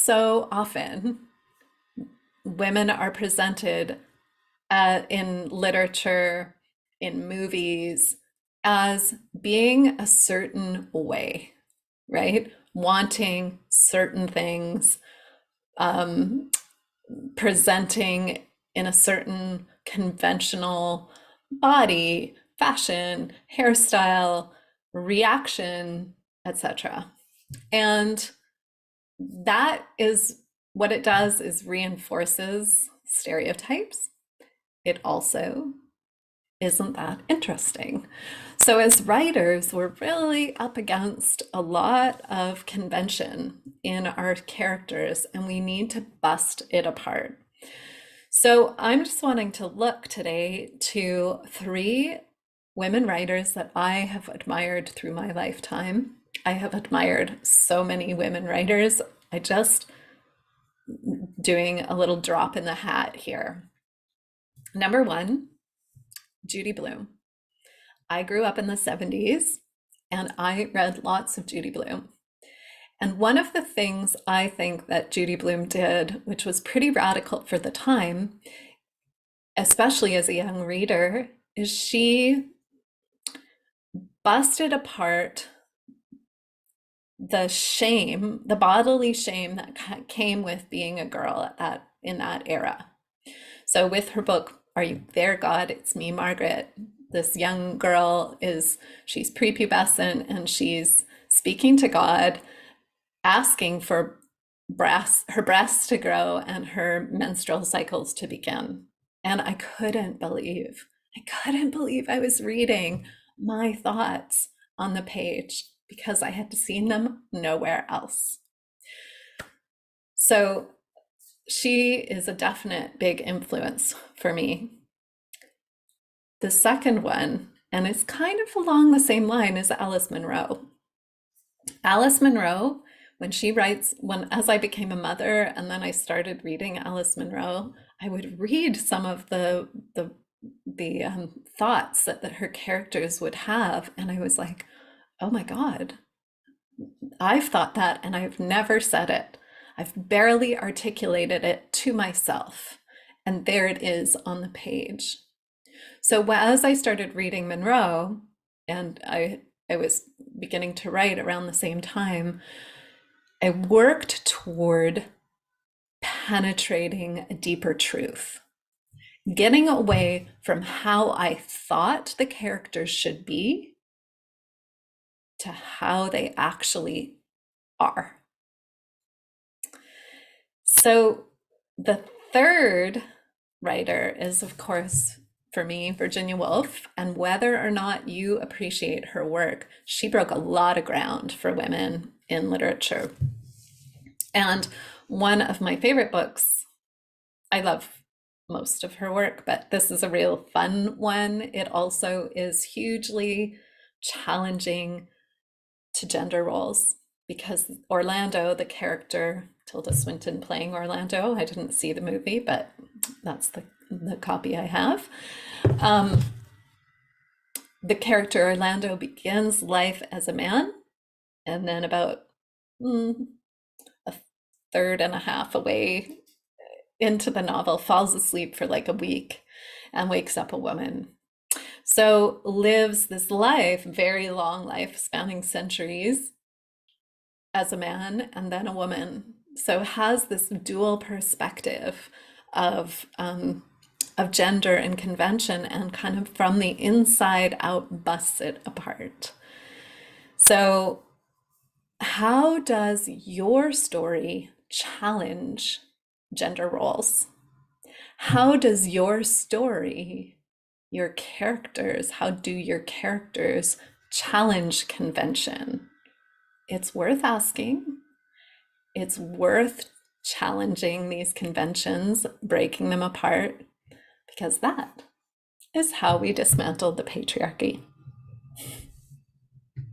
so often women are presented in literature, in movies, as being a certain way, right? Wanting certain things, um, presenting in a certain conventional body, fashion, hairstyle, reaction, etc. And that is what it does is reinforces stereotypes. It also isn't that interesting. So as writers, we're really up against a lot of convention in our characters, and we need to bust it apart. So I'm just wanting to look today to three women writers that I have admired through my lifetime. I have admired so many women writers. I just doing a little drop in the hat here. Number one, Judy Blume. I grew up in the 70s and I read lots of Judy Blume. And one of the things I think that Judy Blume did, which was pretty radical for the time, especially as a young reader, is she busted apart the shame, the bodily shame that came with being a girl in that era. So with her book, Are You There, God? It's Me, Margaret. This young girl she's prepubescent and she's speaking to God, asking for her breasts to grow and her menstrual cycles to begin. And I couldn't believe I was reading my thoughts on the page because I had seen them nowhere else. So she is a definite big influence for me. The second one, and it's kind of along the same line, is Alice Munro. Alice Munro, when she writes, as I became a mother and then I started reading Alice Munro, I would read some of the thoughts that her characters would have, and I was like, oh my God, I've thought that and I've never said it. I've barely articulated it to myself. And there it is on the page. So as I started reading Munro, and I was beginning to write around the same time, I worked toward penetrating a deeper truth, getting away from how I thought the characters should be to how they actually are. So the third writer is, of course, for me, Virginia Woolf. And whether or not you appreciate her work, she broke a lot of ground for women in literature. And one of my favorite books, I love most of her work, but this is a real fun one. It also is hugely challenging to gender roles because Orlando, the character, Tilda Swinton playing Orlando, I didn't see the movie, but that's the copy I have. The character Orlando begins life as a man, and then about a third and a half away into the novel falls asleep for like a week and wakes up a woman. So lives this life, very long life, spanning centuries, as a man and then a woman. So has this dual perspective of gender and convention, and kind of from the inside out busts it apart. So how does your story challenge gender roles? How does your story, your characters, how do your characters challenge convention? It's worth asking. It's worth challenging these conventions, breaking them apart, because that is how we dismantled the patriarchy.